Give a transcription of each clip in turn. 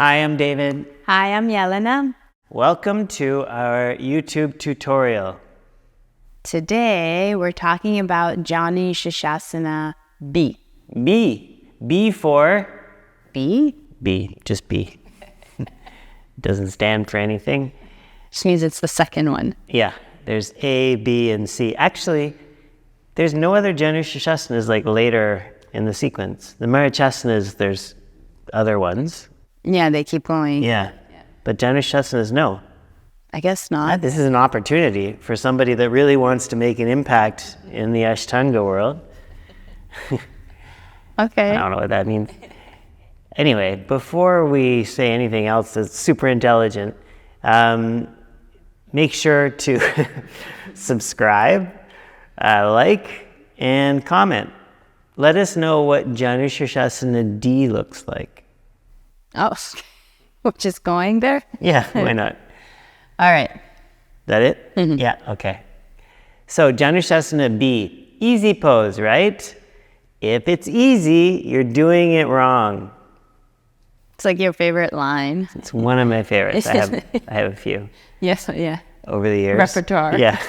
Hi, I'm David. Hi, I'm Jelena. Welcome to our YouTube tutorial. Today, we're talking about Janu Sirsasana B. B. B for? B? B. Just B. Doesn't stand for anything. Which means it's the second one. Yeah. There's A, B, and C. Actually, there's no other Janu Sirsasanas like later in the sequence. The Marichasanas, there's other ones. Yeah, they keep going. Yeah. But Janu Sirsasanas, no. I guess not. This is an opportunity for somebody that really wants to make an impact in the Ashtanga world. Okay. I don't know what that means. Anyway, before we say anything else that's super intelligent, make sure to subscribe, like, and comment. Let us know what Janu Sirsasana D looks like. Oh, we're just going there? Yeah, why not? All right. That it? Mm-hmm. Yeah, okay. So Janu Sirsasana B, easy pose, right? If it's easy, you're doing it wrong. It's like your favorite line. It's one of my favorites. I have a few. Yes, yeah. Over the years. Repertoire. Yeah.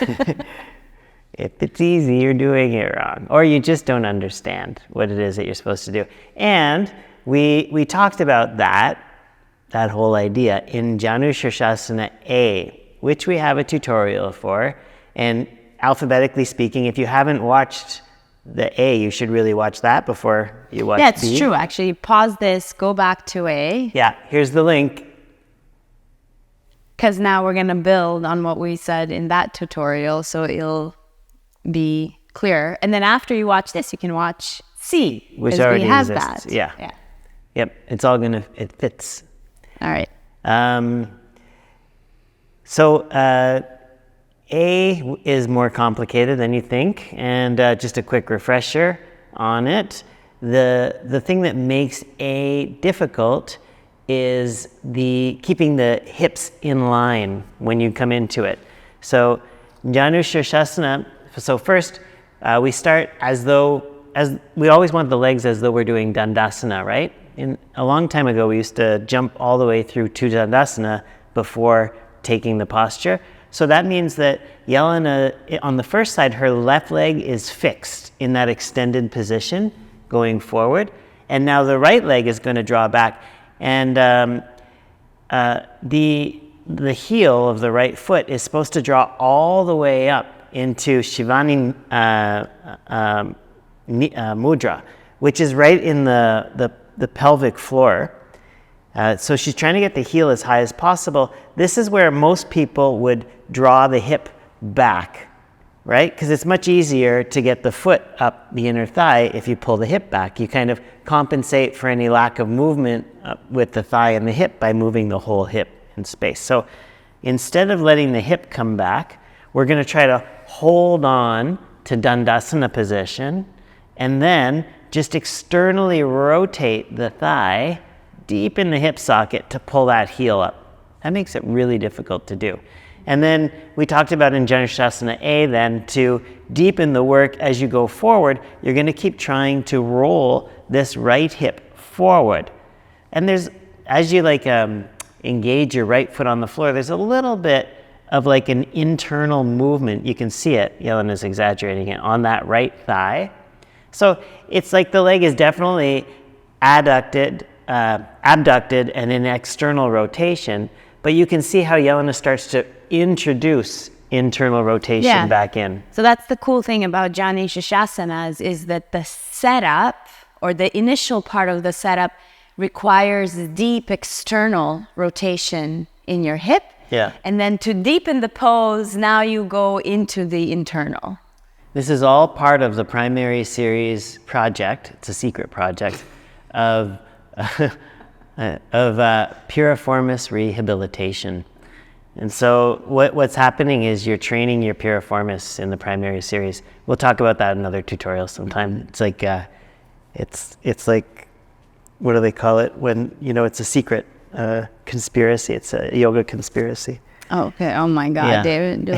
If it's easy, you're doing it wrong. Or you just don't understand what it is that you're supposed to do. And we talked about that whole idea in Janu Sirsasana A, which we have a tutorial for. And alphabetically speaking, if you haven't watched the A, you should really watch that before you watch B. Yeah, it's true. Actually, pause this, go back to A. Yeah, here's the link. Because now we're going to build on what we said in that tutorial, so it'll be clear. And then after you watch this, you can watch C, which already has exists. that. Yeah. Yep, it's all going to, it fits. All right. So A is more complicated than you think, and just a quick refresher on it. The thing that makes A difficult is keeping the hips in line when you come into it. So Janu Sirsasana, so first we start as we always want the legs as though we're doing Dandasana, right? A long time ago, we used to jump all the way through to Dandasana before taking the posture. So that means that Jelena, on the first side, her left leg is fixed in that extended position going forward. And now the right leg is going to draw back. And the heel of the right foot is supposed to draw all the way up into Shivani Mudra, which is right in the pelvic floor. So she's trying to get the heel as high as possible. This is where most people would draw the hip back, right? Because it's much easier to get the foot up the inner thigh if you pull the hip back. You kind of compensate for any lack of movement with the thigh and the hip by moving the whole hip in space. So instead of letting the hip come back, we're going to try to hold on to Dandasana position and then just externally rotate the thigh deep in the hip socket to pull that heel up. That makes it really difficult to do. And then we talked about in Janu Sirsasana A then to deepen the work as you go forward, you're going to keep trying to roll this right hip forward. And as you engage your right foot on the floor, there's a little bit of like an internal movement. You can see it, Jelena's exaggerating it, on that right thigh. So it's like the leg is definitely abducted and in external rotation, but you can see how Jelena starts to introduce internal rotation back in. So that's the cool thing about Janu Sirsasanas is that the setup or the initial part of the setup requires deep external rotation in your hip. Yeah. And then to deepen the pose, now you go into the internal. This is all part of the primary series project. It's a secret project of piriformis rehabilitation. And so what's happening is you're training your piriformis in the primary series. We'll talk about that in another tutorial sometime. It's like it's like, what do they call it when it's a secret conspiracy? It's a yoga conspiracy. Oh, okay. Oh my God, yeah. David!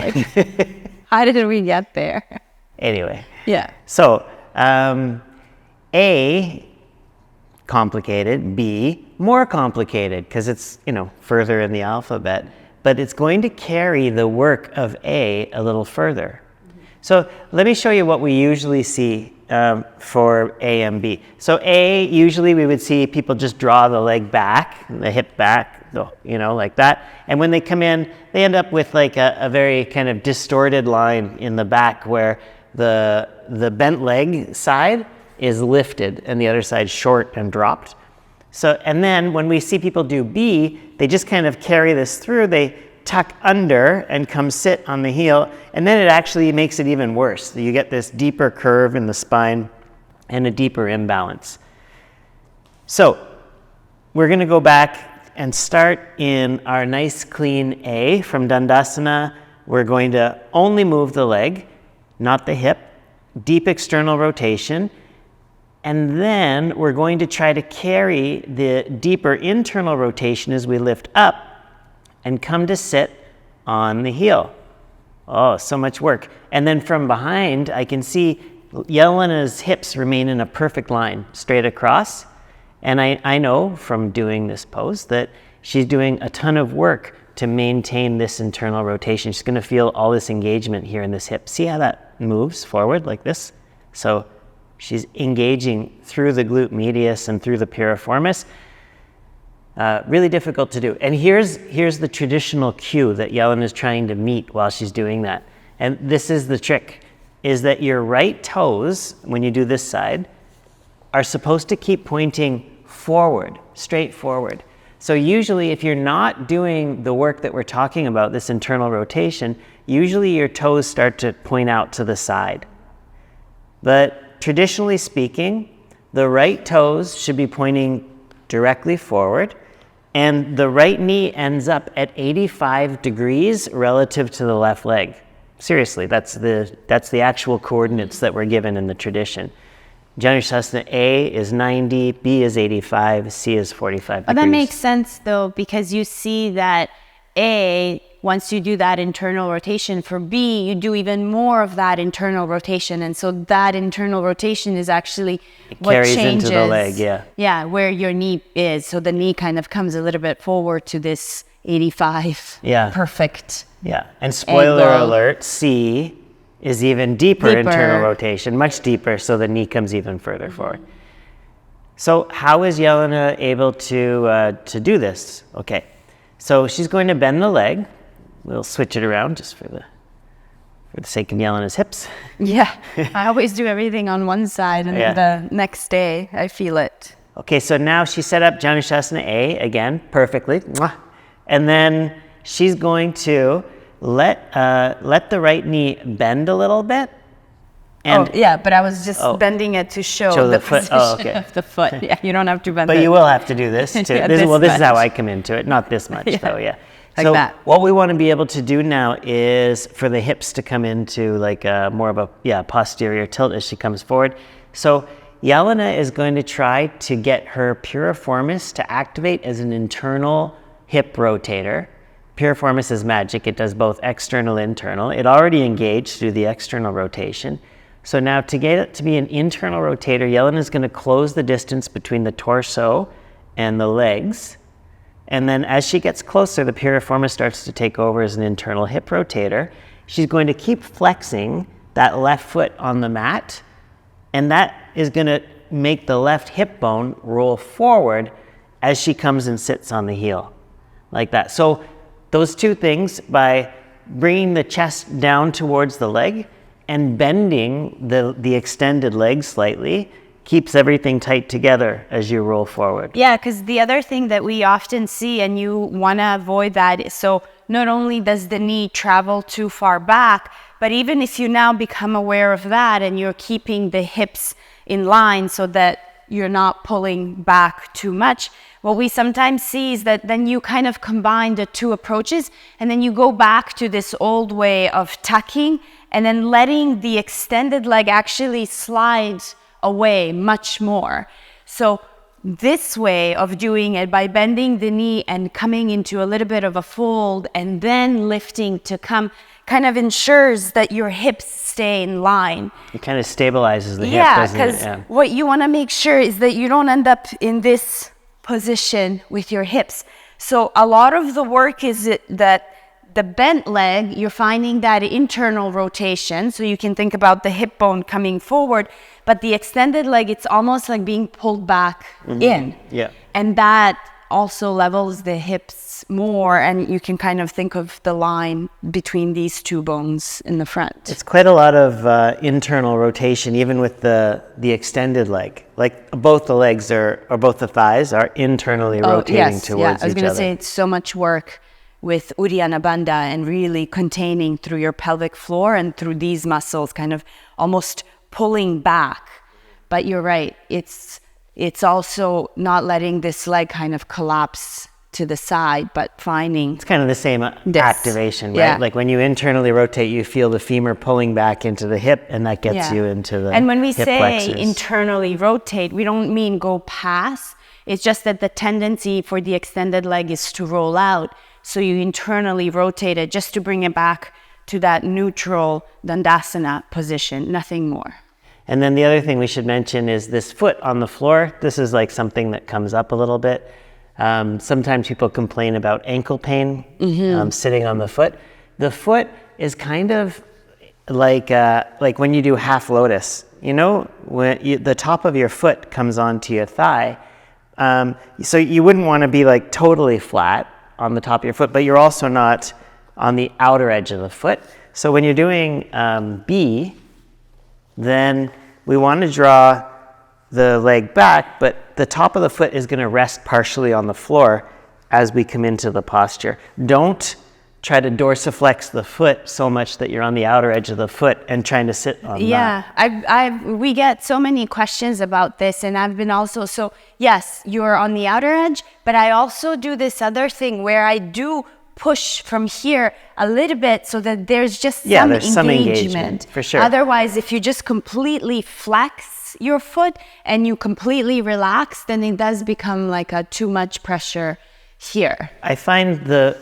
How did we get there? Anyway. Yeah. So A, complicated. B, more complicated because it's, further in the alphabet, but it's going to carry the work of A a little further. So let me show you what we usually see for A and B. So A, usually we would see people just draw the leg back, the hip back, like that. And when they come in, they end up with like a very kind of distorted line in the back where the bent leg side is lifted and the other side short and dropped. So, and then when we see people do B, they just kind of carry this through. They tuck under and come sit on the heel, and then it actually makes it even worse. So you get this deeper curve in the spine and a deeper imbalance. So we're going to go back and start in our nice clean A from Dandasana. We're going to only move the leg, not the hip, deep external rotation. And then we're going to try to carry the deeper internal rotation as we lift up and come to sit on the heel. Oh, so much work. And then from behind, I can see Jelena's hips remain in a perfect line, straight across. And I know from doing this pose that she's doing a ton of work to maintain this internal rotation. She's going to feel all this engagement here in this hip. See how that moves forward like this? So she's engaging through the glute medius and through the piriformis. Really difficult to do. And here's the traditional cue that Jelena is trying to meet while she's doing that. And this is the trick, is that your right toes, when you do this side, are supposed to keep pointing forward, straight forward. So usually if you're not doing the work that we're talking about, this internal rotation, usually your toes start to point out to the side. But traditionally speaking, the right toes should be pointing directly forward, and the right knee ends up at 85 degrees relative to the left leg. Seriously, that's the actual coordinates that were given in the tradition. Janu Sirsasana A is 90, B is 85, C is 45 degrees. That makes sense though, because you see that A, once you do that internal rotation, for B, you do even more of that internal rotation. And so that internal rotation is actually what carries changes into the leg, yeah. Yeah, where your knee is. So the knee kind of comes a little bit forward to this 85. Yeah. Perfect. Yeah. And spoiler angle. alert, C is even deeper internal rotation, much deeper, so the knee comes even further forward. So how is Jelena able to do this? Okay, so she's going to bend the leg. We'll switch it around just for the sake of Jelena's hips. Yeah, I always do everything on one side, and then the next day I feel it. Okay, so now she set up Janu Sirsasana A again perfectly, and then she's going to let the right knee bend a little bit. And but I was just bending it to show the foot. Position of the foot. Yeah, you don't have to bend it. But you will have to do this too. Yeah, this this is how I come into it. Not this much though, yeah. Like so that. What we want to be able to do now is for the hips to come into like more of a posterior tilt as she comes forward. So Jelena is going to try to get her piriformis to activate as an internal hip rotator. Piriformis is magic. It does both external and internal. It already engaged through the external rotation. So now to get it to be an internal rotator, Jelena is going to close the distance between the torso and the legs. And then as she gets closer, the piriformis starts to take over as an internal hip rotator. She's going to keep flexing that left foot on the mat, and that is going to make the left hip bone roll forward as she comes and sits on the heel, like that. So those two things, by bringing the chest down towards the leg and bending the extended leg slightly, keeps everything tight together as you roll forward. Yeah, because the other thing that we often see, and you want to avoid that, so not only does the knee travel too far back, but even if you now become aware of that and you're keeping the hips in line so that you're not pulling back too much, what we sometimes see is that then you kind of combine the two approaches, and then you go back to this old way of tucking and then letting the extended leg actually slide away much more. So this way of doing it, by bending the knee and coming into a little bit of a fold and then lifting to come, kind of ensures that your hips stay in line. It kind of stabilizes the hip, doesn't it? Yeah, because what you want to make sure is that you don't end up in this position with your hips. So a lot of the work is that the bent leg, you're finding that internal rotation. So you can think about the hip bone coming forward, but the extended leg, it's almost like being pulled back in. Yeah. And that also levels the hips more, and you can kind of think of the line between these two bones in the front. It's quite a lot of internal rotation, even with the extended leg. Like both the legs or both the thighs are internally rotating towards each other. I was going to say it's so much work with Uddiyana Bandha and really containing through your pelvic floor and through these muscles, kind of almost pulling back. But you're right, it's also not letting this leg kind of collapse to the side, but finding... It's kind of the same activation, right? Yeah. Like when you internally rotate, you feel the femur pulling back into the hip, and that gets you into the And when we hip say flexors. internally rotate, we don't mean go past. It's just that the tendency for the extended leg is to roll out. So you internally rotate it just to bring it back to that neutral Dandasana position, nothing more. And then the other thing we should mention is this foot on the floor. This is like something that comes up a little bit. Sometimes people complain about ankle pain sitting on the foot. The foot is kind of like when you do half lotus. You know, when the top of your foot comes onto your thigh. So you wouldn't want to be like totally flat on the top of your foot, but you're also not on the outer edge of the foot. So when you're doing B, then we want to draw the leg back, but the top of the foot is going to rest partially on the floor as we come into the posture. Don't try to dorsiflex the foot so much that you're on the outer edge of the foot and trying to sit on that. We get so many questions about this, and I've been also, so yes, you're on the outer edge, but I also do this other thing where I do push from here a little bit so that there's just some engagement. for sure. Otherwise, if you just completely flex your foot and you completely relax, then it does become like a too much pressure here. I find the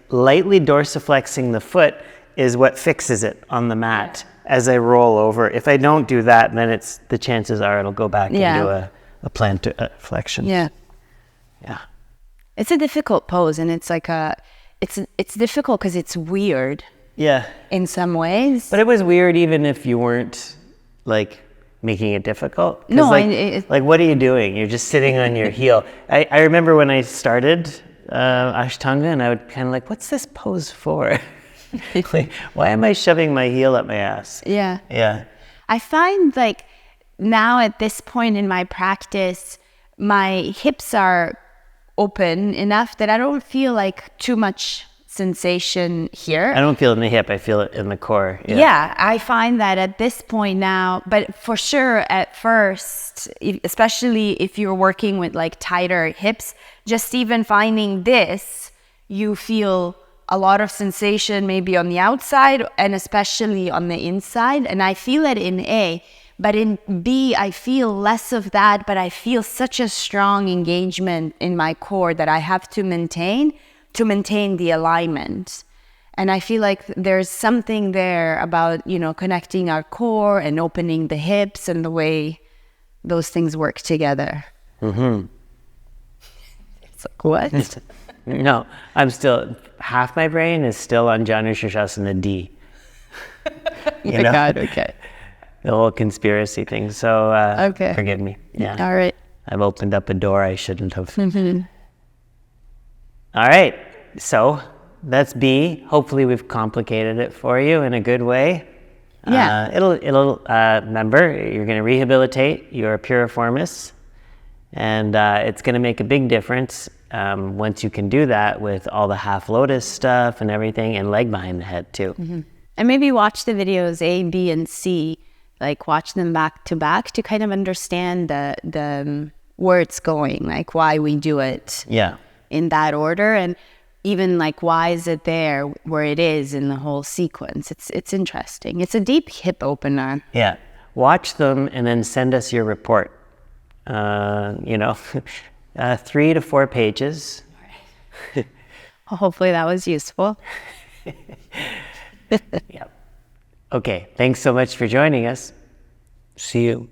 lightly dorsiflexing the foot is what fixes it on the mat as I roll over. If I don't do that, then the chances are it'll go back into a plantar flexion. Yeah. Yeah. It's a difficult pose, and it's like it's difficult because it's weird. Yeah. In some ways. But it was weird even if you weren't like making it difficult. No, like what are you doing? You're just sitting on your heel. I remember when I started Ashtanga, and I would kind of like, what's this pose for? Like, why am I shoving my heel up my ass? Yeah. Yeah. I find like now at this point in my practice, my hips are open enough that I don't feel like too much sensation here. I don't feel it in the hip, I feel it in the core. Yeah, I find that at this point now, but for sure at first, especially if you're working with like tighter hips, just even finding this, you feel a lot of sensation maybe on the outside and especially on the inside. And I feel it in A, but in B, I feel less of that, but I feel such a strong engagement in my core that I have to maintain the alignment. And I feel like there's something there about, connecting our core and opening the hips and the way those things work together. Mm-hmm. It's like, what? No, half my brain is still on Janu Sirsasana D. God, okay. The whole conspiracy thing. So okay. Forgive me. Yeah. All right. I've opened up a door I shouldn't have. Mm-hmm. All right, so that's B. Hopefully we've complicated it for you in a good way. Yeah. It'll remember, you're going to rehabilitate your piriformis, and it's going to make a big difference once you can do that with all the half lotus stuff and everything, and leg behind the head too. Mm-hmm. And maybe watch the videos A, B, and C, like watch them back to kind of understand the where it's going, like why we do it. Yeah. In that order, and even like why is it there where it is in the whole sequence. It's interesting. It's a deep hip opener. Yeah, watch them and then send us your report. 3 to 4 pages. Well, hopefully that was useful. Yeah. Okay, thanks so much for joining us. See you.